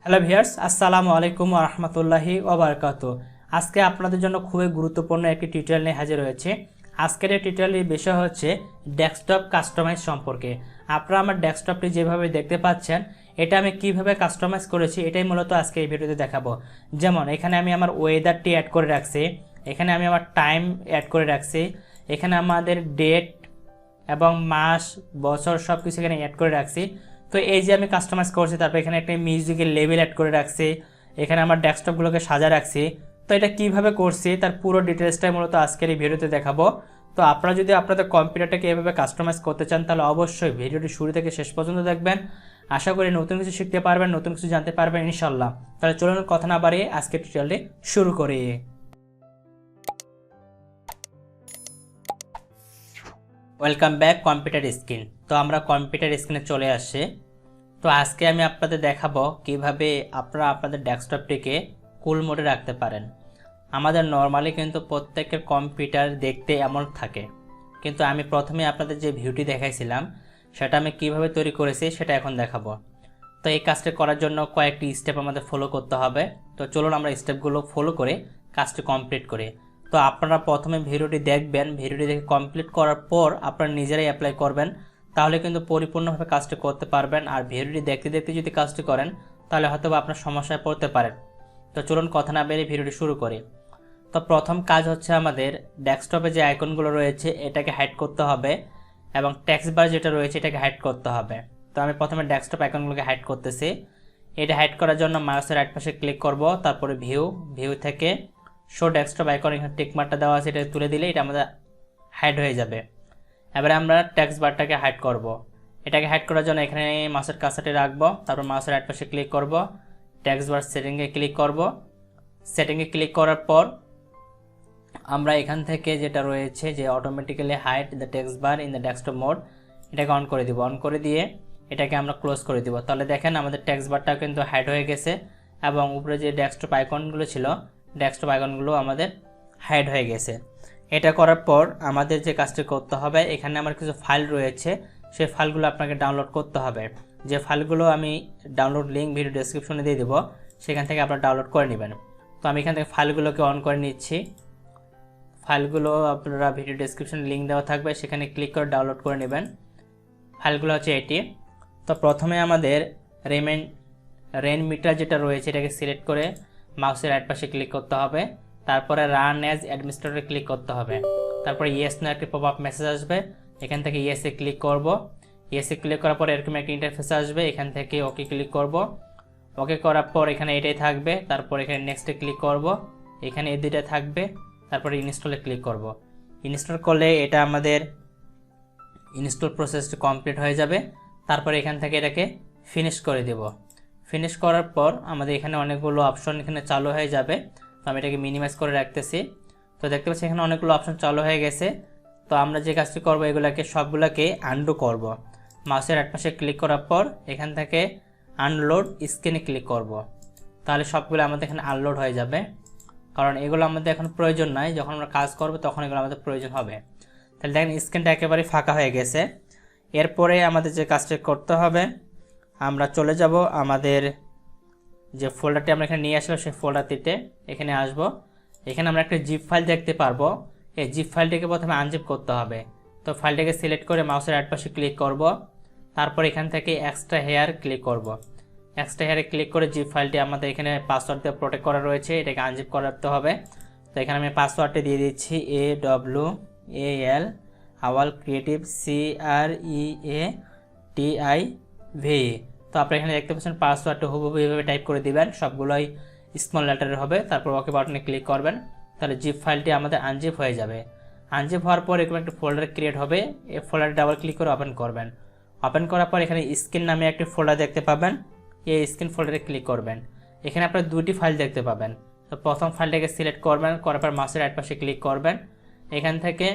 Hello viewers, আসসালামু আলাইকুম ওয়া রাহমাতুল্লাহি ওয়া বারাকাতুহু। আজকে আপনাদের জন্য খুবই গুরুত্বপূর্ণ একটি টিউটোরিয়াল নিয়ে হাজির হয়েছে। আজকের এই টিউটোরিয়ালের বিষয় হচ্ছে ডেস্কটপ কাস্টমাইজ সম্পর্কে। আপনারা আমার ডেস্কটপটি যেভাবে দেখতে পাচ্ছেন, এটা আমি কিভাবে কাস্টমাইজ করেছি এটাই মূলত আজকে এই ভিডিওতে দেখাবো। যেমন এখানে আমি আমার ওয়েদারটি অ্যাড করে রাখছি, এখানে আমি আমার টাইম অ্যাড করে রাখছি, এখানে আমাদের ডেট এবং মাস বছর সব কিছু এখানে অ্যাড করে রাখছি। তো এই যে আমি কাস্টমাইজ করছি, তারপর এখানে একটা মিউজিকের লেভেল অ্যাড করে রাখছি, এখানে আমার ডেস্কটপগুলোকে সাজা রাখছি। তো এটা কিভাবে করছি তার পুরো ডিটেলসটাই মূলত আজকের এই ভিডিওতে দেখাবো। তো আপনারা যদি আপনাদের কম্পিউটারটাকে এভাবে কাস্টমাইজ করতে চান তাহলে অবশ্যই ভিডিওটি শুরু থেকে শেষ পর্যন্ত দেখবেন। আশা করি নতুন কিছু শিখতে পারবেন, নতুন কিছু জানতে পারবেন ইনশাল্লাহ। তাহলে চলুন কথা না বাড়িয়ে আজকের টিউটোরিয়ালটি শুরু করি। Welcome back computer screen. তো আমরা কম্পিউটার স্ক্রিনে চলে আসছি। তো আজকে আমি আপনাদের দেখাবো কিভাবে আপনারা আপনাদের ডেস্কটপটিকে কুল মোডে রাখতে পারেন। আমাদের নর্মালি কিন্তু প্রত্যেকের কম্পিউটার দেখতে এমন থাকে, কিন্তু আমি প্রথমে আপনাদের যে ভিউটি দেখাইছিলাম সেটা আমি কিভাবে তৈরি করেছি সেটা এখন দেখাবো। তো এই কাজটি করার জন্য কয়েকটি স্টেপ আমাদের ফলো করতে হবে। তো চলুন আমরা স্টেপগুলো ফলো করে কাজটি কমপ্লিট করি। তো আপনারা প্রথমে ভিডিওটি দেখবেন, ভিডিওটি দেখে কমপ্লিট করার পর আপনারা নিজেরাই অ্যাপ্লাই করবেন, তাহলে কিন্তু পরিপূর্ণভাবে কাজটি করতে পারবেন। আর ভিডিওটি দেখতে দেখতে যদি কাজটি করেন তাহলে হয়তো আপনার সমস্যায় পড়তে পারেন। তো চলুন কথা না বেরিয়ে ভিডিওটি শুরু করি। তো প্রথম কাজ হচ্ছে আমাদের ডেস্কটপে যে আইকনগুলো রয়েছে এটাকে হাইড করতে হবে এবং টেক্সটবার যেটা রয়েছে এটাকে হাইড করতে হবে। তো আমি প্রথমে ডেস্কটপ আইকনগুলোকে হাইড করতেছি। এটা হাইড করার জন্য মাউসের রাইট পাশে ক্লিক করব, তারপরে ভিউ থেকে শো ডেস্কটপ আইকন, এখানে টিকমার্কটা দেওয়া আছে, এটা তুলে দিলে এটা আমাদের হাইড হয়ে যাবে। এবারে আমরা টেক্সট বারটাকে হাইড করব। এটাকে হাইড করার জন্য এখানে মাউসের কার্সারটি রাখবো, তারপর মাউসের রাইট পাশে ক্লিক করব, টেক্সট বার সেটিংয়ে ক্লিক করব। সেটিংয়ে ক্লিক করার পর আমরা এখান থেকে যেটা রয়েছে যে automatically hide the text bar in the desktop mode, এটাকে অন করে দিব। অন করে দিয়ে এটাকে আমরা ক্লোজ করে দিব। তাহলে দেখেন আমাদের টেক্সট বারটা কিন্তু হাইড হয়ে গেছে এবং উপরে যে ডেস্কটপ আইকনগুলো ছিল ডেস্কটপ আইকনগুলো আমাদের হাইড হয়ে গেছে। এটা করার পর আমাদের যে কাজটি করতে হবে, এখানে আমার কিছু ফাইল রয়েছে, সেই ফাইলগুলো আপনাকে ডাউনলোড করতে হবে। যে ফাইলগুলো আমি ডাউনলোড লিঙ্ক ভিডিও ডেসক্রিপশনে দিয়ে দেবো, সেখান থেকে আপনারা ডাউনলোড করে নেবেন। তো আমি এখান থেকে ফাইলগুলোকে অন করে নিচ্ছি। ফাইলগুলো আপনারা ভিডিও ডেসক্রিপশনে লিঙ্ক দেওয়া থাকবে, সেখানে ক্লিক করে ডাউনলোড করে নেবেন। ফাইলগুলো হচ্ছে এটি। তো প্রথমে আমাদের রেইনমিটার যেটা রয়েছে এটাকে সিলেক্ট করে মাউসের রাইট পাশে ক্লিক করতে হবে, তারপরে রান অ্যাজ অ্যাডমিনিস্ট্রেটরে ক্লিক করতে হবে। তারপরে ইয়েস নো একটি পপআপ মেসেজ আসবে, এখান থেকে ইয়েসে ক্লিক করব। ইয়েসে ক্লিক করার পর এরকম একটা ইন্টারফেস আসবে, এখান থেকে ওকে ক্লিক করব। ওকে করার পর এখানে এটাই থাকবে, তারপর এখানে নেক্সটে ক্লিক করব, এখানে এই দুইটা থাকবে, তারপরে ইনস্টলে ক্লিক করব। ইনস্টল করলে এটা আমাদের ইনস্টল প্রসেসটি কমপ্লিট হয়ে যাবে। তারপরে এখান থেকে এটাকে ফিনিশ করে দেব। ফিনিশ করার পর আমাদের এখানে অনেকগুলো অপশন এখানে চালু হয়ে যাবে। তো আমি এটাকে মিনিমাইজ করে রাখতেছি। তো দেখতে পাচ্ছি এখানে অনেকগুলো অপশন চালু হয়ে গেছে। তো আমরা যে কাজটি করব এগুলাকে সবগুলোকে আনডু করব। মাউসের রাইট পাশে ক্লিক করার পর এখান থেকে আনলোড স্ক্রিনে ক্লিক করব। তাহলে সবগুলো আমাদের এখানে আনলোড হয়ে যাবে, কারণ এগুলো আমাদের এখন প্রয়োজন নাই। যখন আমরা কাজ করব তখন এগুলো আমাদের প্রয়োজন হবে। তাহলে দেখেন স্ক্রিনটা একেবারে ফাঁকা হয়ে গেছে। এরপরে আমাদের যে কাজটি করতে হবে, আমরা চলে যাব আমাদের যে ফোল্ডারটি আমরা এখানে নিয়ে আসলাম সেই ফোল্ডারটিতে এখানে আসব। এখানে আমরা একটা জিপ ফাইল দেখতে পারবো। এই জিপ ফাইলটিকে প্রথমে আনজিপ করতে হবে। তো ফাইলটাকে সিলেক্ট করে মাউসের রাইট পাশে ক্লিক করব, তারপর এখান থেকে এক্সট্রা হেয়ার ক্লিক করব। এক্সট্রা হেয়ারে ক্লিক করে জিপ ফাইলটি আমাদের এখানে পাসওয়ার্ড দিয়ে প্রোটেক্ট করা রয়েছে, এটাকে আনজিপ করাতে হবে। তো এখানে আমি পাসওয়ার্ডটি দিয়ে দিচ্ছি AWAL আওয়াল ক্রিয়েটিভ CREATIV। তো আপনি এখানে দেখতে পাচ্ছেন পাসওয়ার্ডটা হুবহু এইভাবে টাইপ করে দিবেন, সবগুলোই স্মল লেটারের হবে। তারপর ওকে বাটনে ক্লিক করবেন, তাহলে জিপ ফাইলটি আমাদের আনজিপ হয়ে যাবে। আনজিপ হওয়ার পর এরকম একটা ফোল্ডার ক্রিয়েট হবে, এই ফোল্ডারে ডাবল ক্লিক করে ওপেন করবেন। ওপেন করার পর এখানে স্ক্রিন নামে একটি ফোল্ডার দেখতে পাবেন, এই স্ক্রিন ফোল্ডারে ক্লিক করবেন। এখানে আপনারা দুটি ফাইল দেখতে পাবেন। তো প্রথম ফাইলটাকে সিলেক্ট করবেন, করার পর মাউসের রাইট পাশে ক্লিক করবেন এখান থেকে,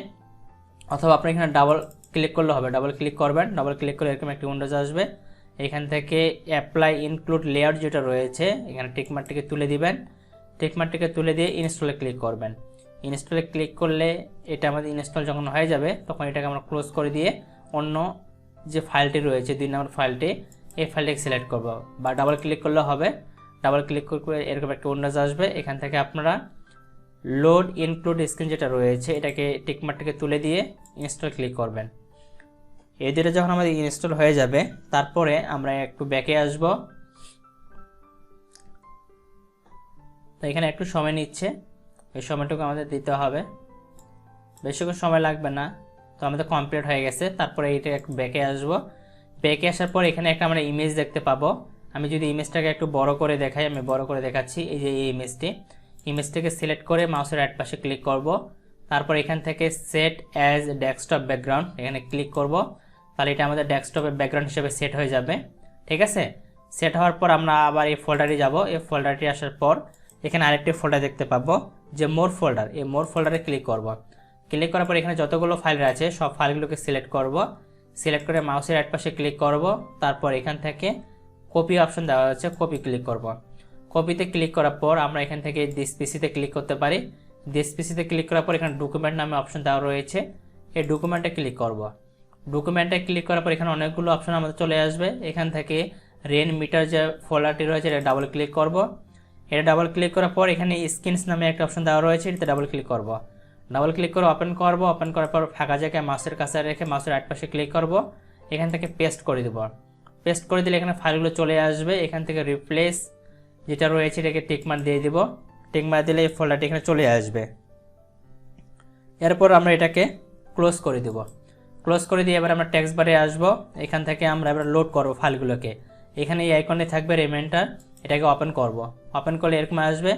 অথবা আপনি এখানে ডাবল ক্লিক করলে হবে, ডাবল ক্লিক করবেন। ডাবল ক্লিক করে এরকম একটি উইন্ডোজ আসবে, এখান থেকে অ্যাপ্লাই ইনক্লুড লেআউট যেটা রয়েছে এখানে টিকমার্কটিকে তুলে দিবেন। টিকমার্কটিকে তুলে দিয়ে ইনস্টলে ক্লিক করবেন। ইনস্টলে ক্লিক করলে এটা আমাদের ইনস্টল যখন হয়ে যাবে তখন এটাকে আমরা ক্লোজ করে দিয়ে অন্য যে ফাইলটি রয়েছে 2 নম্বর ফাইলটি, এই ফাইলটাকে সিলেক্ট করব, বা ডাবল ক্লিক করলে হবে। ডাবল ক্লিক করে এরকম একটা উইন্ডোজ আসবে। এখান থেকে আপনারা লোড ইনক্লুড স্ক্রিন যেটা রয়েছে এটাকে টিকমার্কটাকে তুলে দিয়ে ইনস্টল ক্লিক করবেন। এই দুটো যখন আমাদের ইনস্টল হয়ে যাবে তারপরে আমরা একটু ব্যাকে আসব। তো এখানে একটু সময় নিচ্ছে, এই সময়টুকু আমাদের দিতে হবে, বেশিক্ষণ সময় লাগবে না। তো আমাদের কমপ্লিট হয়ে গেছে। তারপরে এইটা একটু ব্যাকে আসব। ব্যাকে আসার পর এখানে একটা আমরা ইমেজ দেখতে পাবো। আমি যদি ইমেজটাকে একটু বড় করে দেখাই, আমি বড় করে দেখাচ্ছি। এই যে এই ইমেজটাকে সিলেক্ট করে মাউসের রাইট পাশে ক্লিক করব। তারপর এখান থেকে সেট অ্যাজ ডেস্কটপ ব্যাকগ্রাউন্ড এখানে ক্লিক করব। তাহলে এটা আমাদের ডেস্কটপের ব্যাকগ্রাউন্ড হিসেবে সেট হয়ে যাবে। ঠিক আছে, সেট হওয়ার পর আমরা আবার এই ফোল্ডারে যাব। এই ফোল্ডারটি আসার পর এখানে আরেকটি ফোল্ডার দেখতে পাবো যে মোর ফোল্ডার। এই মোর ফোল্ডারে ক্লিক করব। ক্লিক করার পর এখানে যতগুলো ফাইল আছে সব ফাইলগুলোকে সিলেক্ট করব। সিলেক্ট করে মাউসের রাইট পাশে ক্লিক করব। তারপর এখান থেকে কপি অপশন দেওয়া আছে, কপি ক্লিক করব। কপিতে ক্লিক করার পর আমরা এখান থেকে দিস পিসিতে ক্লিক করতে পারি। দিস পিসিতে ক্লিক করার পর এখানে ডকুমেন্ট নামে অপশন দেওয়া রয়েছে, এই ডকুমেন্টে ক্লিক করব। ডকুমেন্টে ক্লিক করার পর এখানে অনেকগুলো অপশন আমাদের চলে আসবে। এখান থেকে রেইনমিটার যে ফোল্ডারটি রয়েছে এটা ডাবল ক্লিক করব। এটা ডাবল ক্লিক করার পর এখানে স্ক্রিনস নামে একটা অপশন দেওয়া রয়েছে, এটাতে ডাবল ক্লিক করব। ডাবল ক্লিক করে ওপেন করব। ওপেন করার পর ফাঁকা জায়গায় মাউসের কাছে রেখে মাউসের রাইট পাশে ক্লিক করব। এখান থেকে পেস্ট করে দেব। পেস্ট করে দিলে এখানে ফাইলগুলো চলে আসবে। এখান থেকে রিপ্লেস যেটা রয়েছে এটাকে টিকমার্ক দিয়ে দিব। টিকমার্ক দিলে এই ফোল্ডারটি এখানে চলে আসবে। এরপর আমরা এটাকে ক্লোজ করে দেব। ক্লোজ করে দিয়ে এবার আমরা টেক্সট বারে আসব। এখান থেকে আমরা এবার লোড করব ফাইলগুলোকে। এখানে এই আইকনে থাকবে রিমাইন্ডার, এটাকে ওপেন করব। ওপেন করলে এরকম আসবে।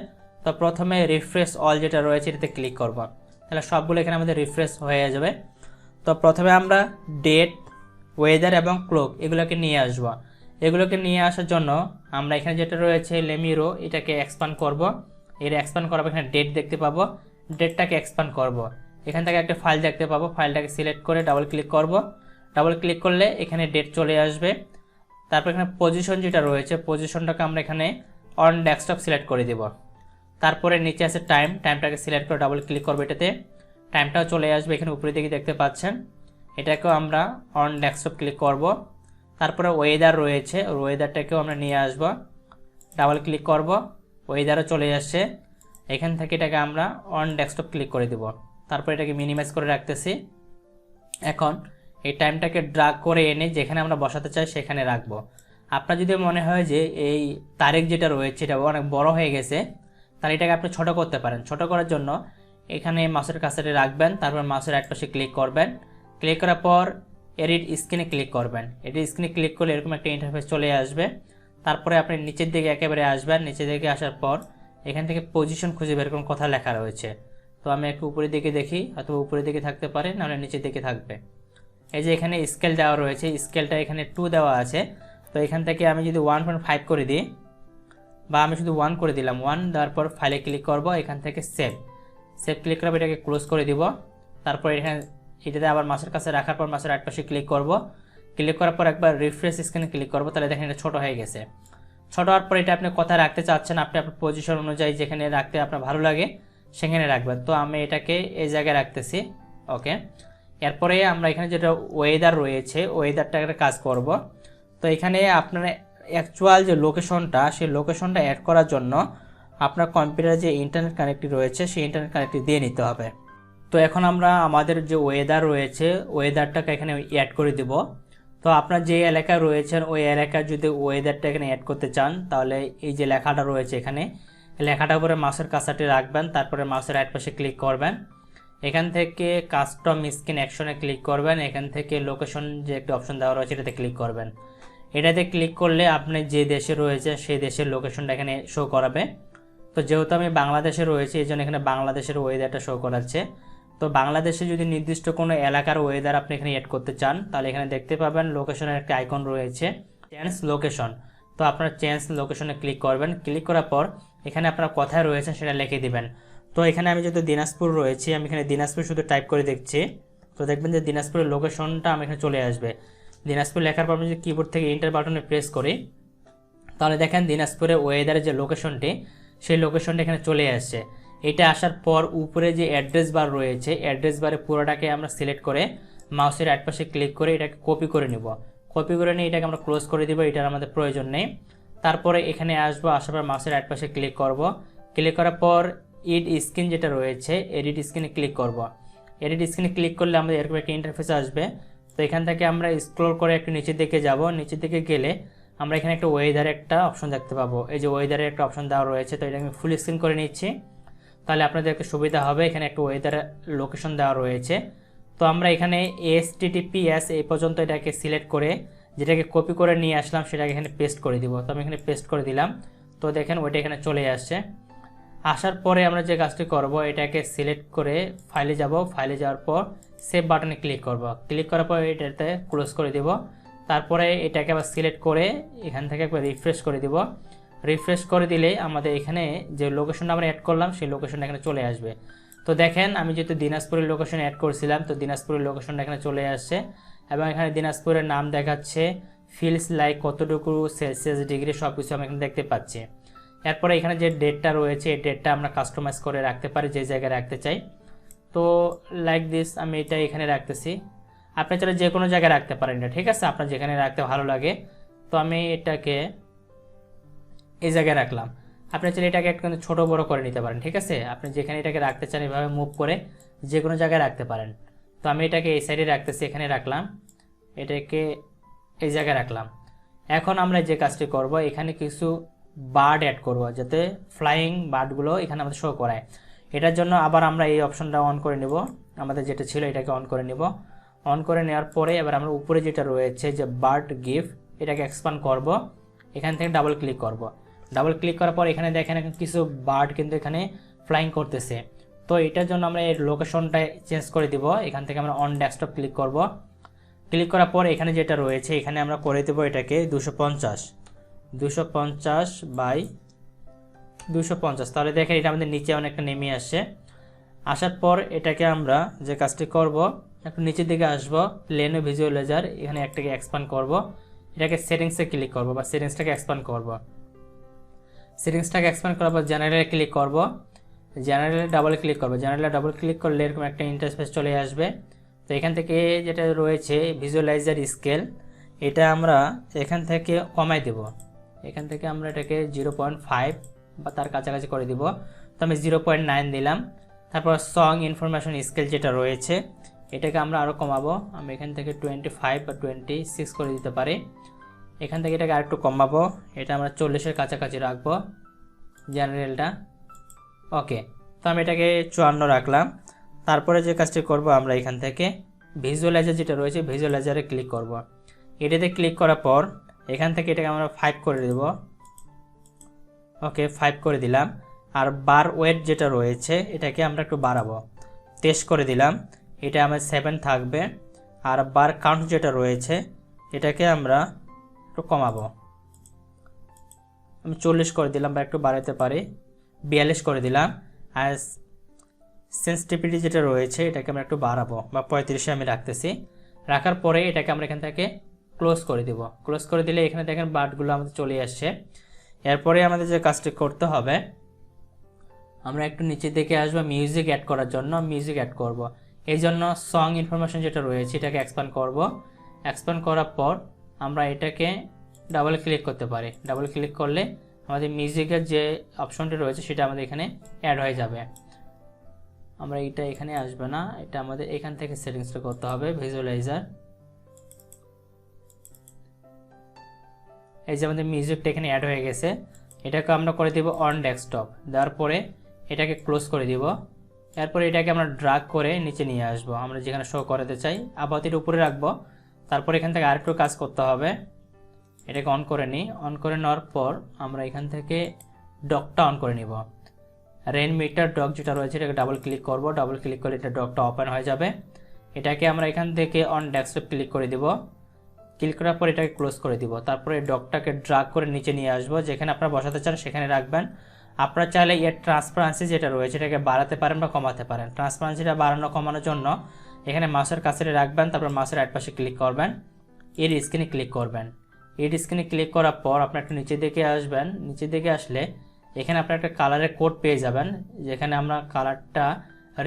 তো প্রথমে রিফ্রেশ অল যেটা রয়েছে এটাতে ক্লিক করব। তাহলে সবগুলো এখানে আমাদের রিফ্রেশ হয়ে যাবে। তো প্রথমে আমরা ডেট, ওয়েদার এবং ক্লক এগুলোকে নিয়ে আসব। এগুলোকে নিয়ে আসার জন্য আমরা এখানে যেটা রয়েছে লেমিরো এটাকে এক্সপ্যান্ড করব। এর এক্সপ্যান্ড করার পর এখানে ডেট দেখতে পাবো, ডেটটাকে এক্সপ্যান্ড করব। এখান থেকে একটা ফাইল দেখতে পাবো, ফাইলটাকে সিলেক্ট করে ডাবল ক্লিক করব। ডাবল ক্লিক করলে এখানে ডেট চলে আসবে। তারপর এখানে পজিশন যেটা রয়েছে পজিশনটাকে আমরা এখানে অন ডেস্কটপ সিলেক্ট করে দেব। তারপরে নিচে আছে টাইম, টাইমটাকে সিলেক্ট করে ডাবল ক্লিক করবো, এটাতে টাইমটাও চলে আসবে। এখানে উপরে দিকে দেখতে পাচ্ছেন, এটাকেও আমরা অন ডেস্কটপ ক্লিক করব। তারপরে ওয়েদার রয়েছে, ওয়েদারটাকেও আমরা নিয়ে আসব, ডাবল ক্লিক করব, ওয়েদারও চলে আসছে। এখান থেকে এটাকে আমরা অন ডেস্কটপ ক্লিক করে দেব। তারপর এটাকে মিনিমাইজ করে রাখতেছি। এখন এই টাইমটাকে ড্রাগ করে এনে যেখানে আমরা বসাতে চাই সেখানে রাখবো। আপনার যদি মনে হয় যে এই তারিখ যেটা রয়েছে এটা অনেক বড় হয়ে গেছে, তাহলে এটাকে আপনি ছোট করতে পারেন। ছোট করার জন্য এখানে মাউসের কাছারে রাখবেন, তারপর মাউসের রাইট পাশে ক্লিক করবেন। ক্লিক করার পর এডিট স্ক্রিনে ক্লিক করবেন। এডিট স্ক্রিনে ক্লিক করলে এরকম একটা ইন্টারফেস চলে আসবে। তারপরে আপনি নিচের দিকে একেবারে আসবেন। নিচের দিকে আসার পর এখান থেকে পজিশন খুঁজে বের করুন, কথা লেখা রয়েছে। তো আমি একটু উপরের দিকে দেখি, অথবা উপরের দিকে থাকতে পারে, নাহলে নিচের দিকে থাকবে। এই যে এখানে স্কেল দেওয়া রয়েছে, স্কেলটা এখানে 2 দেওয়া আছে। তো এখান থেকে আমি যদি 1.5 করে দিই, বা আমি শুধু 1 করে দিলাম, 1 দেওয়ার পর ফাইলে ক্লিক করব। এখান থেকে সেভ ক্লিক করব, এটাকে ক্লোজ করে দিব। তারপর এখানে এটাতে আবার মাউসের কাছে রাখার পর মাউসের রাইট পাশে ক্লিক করব। ক্লিক করার পর একবার রিফ্রেশ স্ক্রিনে ক্লিক করব, তাহলে দেখেন এটা ছোট হয়ে গেছে। ছোট হওয়ার পর এটা আপনি কোথায় রাখতে চাচ্ছেন, আপনি আপনার পজিশন অনুযায়ী যেখানে রাখতে আপনার ভালো লাগে সেখানে রাখবেন। তো আমি এটাকে এই জায়গায় রাখতেছি। ওকে, এরপরে আমরা এখানে যেটা ওয়েদার রয়েছে ওয়েদারটাকে কাজ করব। তো এখানে আপনার অ্যাকচুয়াল যে লোকেশনটা, সেই লোকেশনটা অ্যাড করার জন্য আপনার কম্পিউটারে যে ইন্টারনেট কানেক্টটি রয়েছে সেই ইন্টারনেট কানেক্টটি দিয়ে নিতে হবে। তো এখন আমরা আমাদের যে ওয়েদার রয়েছে ওয়েদারটাকে এখানে অ্যাড করে দেব। তো আপনার যে এলাকায় রয়েছেন ওই এলাকার যদি ওয়েদারটা এখানে অ্যাড করতে চান, তাহলে এই যে লেখাটা রয়েছে এখানে লেখাটার উপরে মাউসের কার্সারটি রাখবেন। তারপরে মাউসের রাইট পাশে ক্লিক করবেন। এখান থেকে কাস্টম স্ক্রিন অ্যাকশনে ক্লিক করবেন। এখান থেকে লোকেশন যে একটা অপশন দেওয়া রয়েছে এটাতে ক্লিক করবেন। এটাতে ক্লিক করলে আপনি যে দেশে রয়েছে সেই দেশের লোকেশনটা এখানে শো করাবে। তো যেহেতু আমি বাংলাদেশে রয়েছি এই জন্য এখানে বাংলাদেশের ওয়েদারটা শো করাচ্ছে। তো বাংলাদেশে যদি নির্দিষ্ট কোনো এলাকার ওয়েদার আপনি এখানে অ্যাড করতে চান, তাহলে এখানে দেখতে পাবেন লোকেশনের একটা আইকন রয়েছে, চেঞ্জ লোকেশন। তো আপনারা চেঞ্জ লোকেশনে ক্লিক করবেন। ক্লিক করার পর এখানে আপনারা কোথায় রয়েছেন সেটা লিখে দিবেন। তো এখানে আমি যেহেতু দিনাজপুর রয়েছি, আমি এখানে দিনাজপুর শুধু টাইপ করে দেখছি। তো দেখবেন যে দিনাজপুরের লোকেশনটা আমি এখানে চলে আসবে। দিনাজপুর লেখার পর আমি যদি কিবোর্ড থেকে এন্টার বাটনে প্রেস করি, তাহলে দেখেন দিনাজপুরের ওয়েদারের যে লোকেশনটি সেই লোকেশনটা এখানে চলে আসছে। এটা আসার পর উপরে যে অ্যাড্রেস বার রয়েছে অ্যাড্রেস বারে পুরোটাকে আমরা সিলেক্ট করে মাউসের রাইট পাশে ক্লিক করে এটাকে কপি করে নিব। কপি করে নিয়ে এটাকে আমরা ক্লোজ করে দিব, এটার আমাদের প্রয়োজন নেই। তারপরে এখানে আসবো, আসার পর মাউসের রাইট পাশে ক্লিক করব। ক্লিক করার পর এডিট স্ক্রিন যেটা রয়েছে এডিট স্ক্রিনে ক্লিক করব। এডিট স্ক্রিনে ক্লিক করলে আমাদের এরকম একটা ইন্টারফেস আসবে। তো এখান থেকে আমরা স্ক্রল করে একটু নিচের দিকে যাব। নিচের দিকে গেলে আমরা এখানে একটা ওয়েদারে একটা অপশন দেখতে পাবো। এই যে ওয়েদারে একটা অপশন দেওয়া রয়েছে, তো এটা আমি ফুল স্ক্রিন করে নিচ্ছি, তাহলে আপনাদেরকে সুবিধা হবে। এখানে একটা ওয়েদার লোকেশন দেওয়া রয়েছে। তো আমরা এখানে HTTPS এই পর্যন্ত এটাকে সিলেক্ট করে যেটাকে কপি করে নিয়ে আসলাম সেটাকে এখানে পেস্ট করে দিব। তো আমি এখানে পেস্ট করে দিলাম। তো দেখেন ওইটা এখানে চলে আসছে। আসার পরে আমরা যে কাজটি করব, এটাকে সিলেক্ট করে ফাইলে যাব। ফাইলে যাওয়ার পর সেভ বাটনে ক্লিক করব। ক্লিক করার পর এটাতে ক্লোজ করে দেব। তারপরে এটাকে আবার সিলেক্ট করে এখান থেকে একবার রিফ্রেশ করে দিব। রিফ্রেশ করে দিলে আমাদের এখানে যে লোকেশনটা আমরা অ্যাড করলাম সেই লোকেশনটা এখানে চলে আসবে। তো দেখেন আমি যেহেতু দিনাজপুরের লোকেশন অ্যাড করছিলাম, তো দিনাজপুরের লোকেশনটা এখানে চলে আসছে এবং এখানে দিনাজপুরের নাম দেখাচ্ছে, ফিলস লাইক কতটুকু সেলসিয়াস ডিগ্রি সব কিছু আমরা এখানে দেখতে পাচ্ছি। এরপরে এখানে যে ডেটটা রয়েছে এই ডেটটা আমরা কাস্টমাইজ করে রাখতে পারি যে জায়গায় রাখতে চাই। তো লাইক দিস আমি এটা এখানে রাখতেছি, আপনি চাইলে যে কোনো জায়গায় রাখতে পারেন এটা, ঠিক আছে, আপনার যেখানে রাখতে ভালো লাগে। তো আমি এটাকে এই জায়গায় রাখলাম। আপনি চাইলে এটাকে একটু ছোট বড় করে নিতে পারেন, ঠিক আছে, আপনি যেখানে এটাকে রাখতে চান এভাবে মুভ করে যে কোনো জায়গায় রাখতে পারেন। তো আমি এটাকে এই সাইডে রাখতেছি, এখানে রাখলাম, এটাকে এই জায়গায় রাখলাম। এখন আমরা যে কাজটি করব, এখানে কিছু বার্ড অ্যাড করব যাতে ফ্লাইং বার্ডগুলো এখানে আমাদের শো করায়। এটার জন্য আবার আমরা এই অপশনটা অন করে নেব, আমাদের যেটা ছিল এটাকে অন করে নেব। অন করে নেওয়ার পরে এবার আমরা উপরে যেটা রয়েছে যে বার্ড গিফ, এটাকে এক্সপান্ড করব। এখান থেকে ডাবল ক্লিক করব। ডাবল ক্লিক করার পর এখানে দেখেন কিছু বার্ড কিন্তু এখানে ফ্লাইং করতেছে। তো এটার জন্য আমরা এই লোকেশনটা চেঞ্জ করে দিব। এখান থেকে আমরা অন ডেস্কটপ ক্লিক করব। ক্লিক করার পর এখানে যেটা রয়েছে এখানে আমরা করে দেব এটাকে 250 বাই 250। তাহলে দেখেন এটা আমাদের নিচে অনেকটা নেমে আসছে। আসার পর এটাকে আমরা যে কাজটি করব, একটু নিচের দিকে আসব, প্লেন ভিজুয়ালাইজার এখানে একটাকে এক্সপান্ড করব। এটাকে সেটিংসে ক্লিক করব বা সেটিংসটাকে এক্সপান্ড করব। সেটিংসটাকে এক্সপান্ড করার পর জেনারেলে ক্লিক করব। জেনারেলে ডাবল ক্লিক করব। জেনারেলে ডাবল ক্লিক করলে এরকম একটা ইন্টারফেস চলে আসবে। তো এখান থেকে যেটা রয়েছে ভিজুয়ালাইজার স্কেল, এটা আমরা এখান থেকে কমাই দেব। এখান থেকে আমরা এটাকে 0.5 বা তার কাছাকাছি করে দিব। তো আমি 0.9 দিলাম। তারপর সং ইনফরমেশন স্কেল যেটা রয়েছে এটাকে আমরা আরও কমাবো। আমি এখান থেকে 25 বা 26 করে দিতে পারি। এখান থেকে এটাকে আরেকটু কমাবো, এটা আমরা 40-এর কাছাকাছি রাখবো জেনারেলটা। ওকে, তো আমি এটাকে 54 রাখলাম। তারপরে যে কাজটি করব, আমরা এখান থেকে ভিজুয়ালাইজার যেটা রয়েছে ভিজুয়ালাইজারে ক্লিক করব। এটাতে ক্লিক করার পর এখান থেকে এটাকে আমরা 5 করে দেব। ওকে, 5 করে দিলাম। আর বার ওয়েট যেটা রয়েছে এটাকে আমরা একটু বাড়াবো, 23 করে দিলাম। এটা আমার 7 থাকবে। আর বার কাউন্ট যেটা রয়েছে এটাকে আমরা একটু কমাবো, আমি 40 করে দিলাম বা একটু বাড়াতে পারি, 42 করে দিলাম। আর সেন্সিটিভিটি যেটা রয়েছে এটাকে আমরা একটু বাড়াবো বা 35-এ আমি রাখতেছি। রাখার পরে এটাকে আমরা এখান থেকে ক্লোজ করে দিব। ক্লোজ করে দিলে এখানে দেখেন বার্ডগুলো আমাদের চলে আসছে। এরপরে আমাদের যে কাজটি করতে হবে, আমরা একটু নিচের দিকে আসবো মিউজিক অ্যাড করার জন্য, মিউজিক অ্যাড করব। এই জন্য সং ইনফরমেশন যেটা রয়েছে এটাকে এক্সপ্যান্ড করব। এক্সপ্যান্ড করার পর আমরা এটাকে ডাবল ক্লিক করতে পারি। ডাবল ক্লিক করলে আমাদের মিউজিকের যে অপশনটি রয়েছে সেটা আমাদের এখানে অ্যাড হয়ে যাবে। আমরা এটা এখানে আসবে না, এটা আমাদের এখান থেকে সেটিংসটা করতে হবে। ভিজুয়ালাইজার, এই যে আমাদের মিউজিকটা এখানে অ্যাড হয়ে গেছে। এটাকে আমরা করে দিব অন ডেস্কটপ। দেওয়ার পরে এটাকে ক্লোজ করে দিব। এরপরে এটাকে আমরা ড্রাগ করে নিচে নিয়ে আসবো, আমরা যেখানে শো করাতে চাই আপাতত এর উপরে রাখবো। তারপর এখান থেকে আরেকটু কাজ করতে হবে, এটাকে অন করে নিই। অন করে নেওয়ার পর আমরা এখান থেকে ডকটা অন করে নিব। রেইনমিটার ডক যেটা রয়েছে এটাকে ডাবল ক্লিক করব। ডাবল ক্লিক করলে এটা ডকটা ওপেন হয়ে যাবে। এটাকে আমরা এখান থেকে অন ডেস্কটপ ক্লিক করে দিব। ক্লিক করার পর এটাকে ক্লোজ করে দিব। তারপরে ডকটাকে ড্রাগ করে নিচে নিয়ে আসবো, যেখানে আপনারা বসাতে চান সেখানে রাখবেন। আপনারা চাইলে এর ট্রান্সপারেন্সি যেটা রয়েছে এটাকে বাড়াতে পারেন বা কমাতে পারেন। ট্রান্সপারেন্সিটা বাড়ানো কমানোর জন্য এখানে মাউসের কাছে রাখবেন, তারপর মাউসের রাইট পাশে ক্লিক করবেন, এর স্ক্রিনে ক্লিক করবেন। এর স্ক্রিনে ক্লিক করার পর আপনার একটু নিচের দিকে আসবেন। নিচের দিকে আসলে এখানে আপনার একটা কালারের কোড পেয়ে যাবেন, যেখানে আমরা কালারটা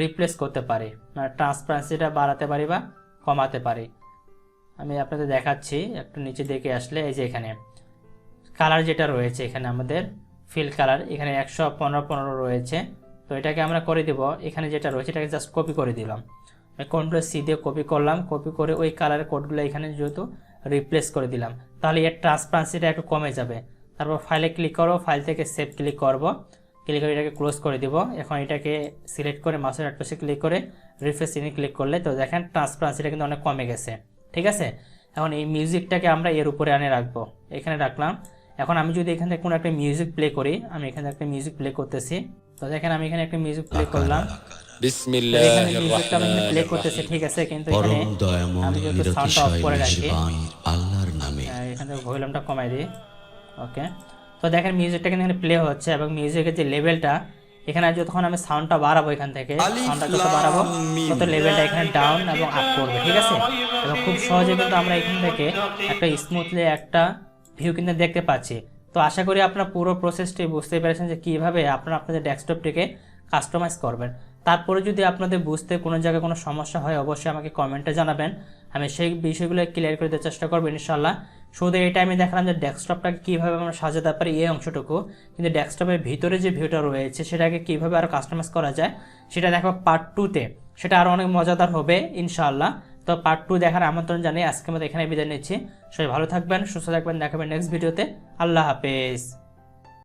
রিপ্লেস করতে পারি, মানে ট্রান্সপারেন্সিটা বাড়াতে পারি বা কমাতে পারি। আমি আপনাদের দেখাচ্ছি। একটু নিচের দিকে আসলে এই যে এখানে কালার যেটা রয়েছে এখানে আমাদের ফিল কালার এখানে 115 রয়েছে। তো এটাকে আমরা করে দেব, এখানে যেটা রয়েছে এটাকে জাস্ট কপি করে দিলাম, কন্ট্রোল সি দিয়ে কপি করলাম, কপি করে ওই কালারের কোডগুলো এখানে যেহেতু রিপ্লেস করে দিলাম, তাহলে এর ট্রান্সপারেন্সিটা একটু কমে যাবে। তারপর ফাইলে ক্লিক করো, ফাইল থেকে সেভ ক্লিক করব, ক্লিক করে এটাকে ক্লোজ করে দিব। এখন এটাকে সিলেক্ট করে মাউসের রাইট পাশে ক্লিক করে রিফ্রেশ ইনে ক্লিক করলে তো দেখেন ট্রান্সপারেন্সিটা কিন্তু অনেক কমে গেছে। ঠিক আছে, এখন এই মিউজিকটাকে আমরা এর উপরে আনে রাখবো, এখানে রাখলাম। এখন আমি যদি এখান থেকে কোনো একটা মিউজিক প্লে করি, আমি এখানে একটা মিউজিক প্লে করতেছি, তো দেখেন আমি এখানে একটা মিউজিক প্লে করলাম, বিসমিল্লাহির রহমানির প্লে করতেছে। ঠিক আছে, কিন্তু এখানে আমি যদি সাউন্ডটা অফ করে রাখি, আল্লাহর নামে এখান থেকে ভলিউমটা কমাই দিই। ওকে, তো দেখেন মিউজিকটা কিন্তু এখানে প্লে হচ্ছে এবং মিউজিকের যে লেভেলটা এখানে যতক্ষণ আমি সাউন্ডটা বাড়াবো, এখান থেকে সাউন্ডটা যত বাড়াবো তত লেভেলটা এখানে ডাউন এবং আপ করবে। ঠিক আছে, এবং খুব সহজে কিন্তু আমরা এখান থেকে একটা স্মুথলি একটা ভিউ কিন্তু দেখতে পাচ্ছি। তো আশা করি আপনারা পুরো প্রসেসটি বুঝতে পেরেছেন যে কীভাবে আপনারা আপনাদের ডেস্কটপটিকে কাস্টমাইজ করবেন। তারপরে যদি আপনাদের বুঝতে কোনো জায়গায় কোনো সমস্যা হয় অবশ্যই আমাকে কমেন্টে জানাবেন, আমি সেই বিষয়গুলো ক্লিয়ার করে দেওয়ার চেষ্টা করবো ইনশাল্লাহ। শুধু এটা আমি দেখালাম যে ডেস্কটপটাকে কীভাবে আমরা সাজাতে পারি এই অংশটুকু, কিন্তু ডেস্কটপের ভিতরে যে ভিউটা রয়েছে সেটাকে কীভাবে আরও কাস্টমাইজ করা যায় সেটা দেখো পার্ট 2-তে, সেটা আরও অনেক মজাদার হবে ইনশাআল্লাহ। তো পার্ট 2 দেখার আমন্ত্রণ জানিয়ে আজকের মতো এখানে বিদায় নিচ্ছি। সবাই ভালো থাকবেন, সুস্থ থাকবেন, দেখাবেন নেক্সট ভিডিওতে। আল্লাহ হাফেজ।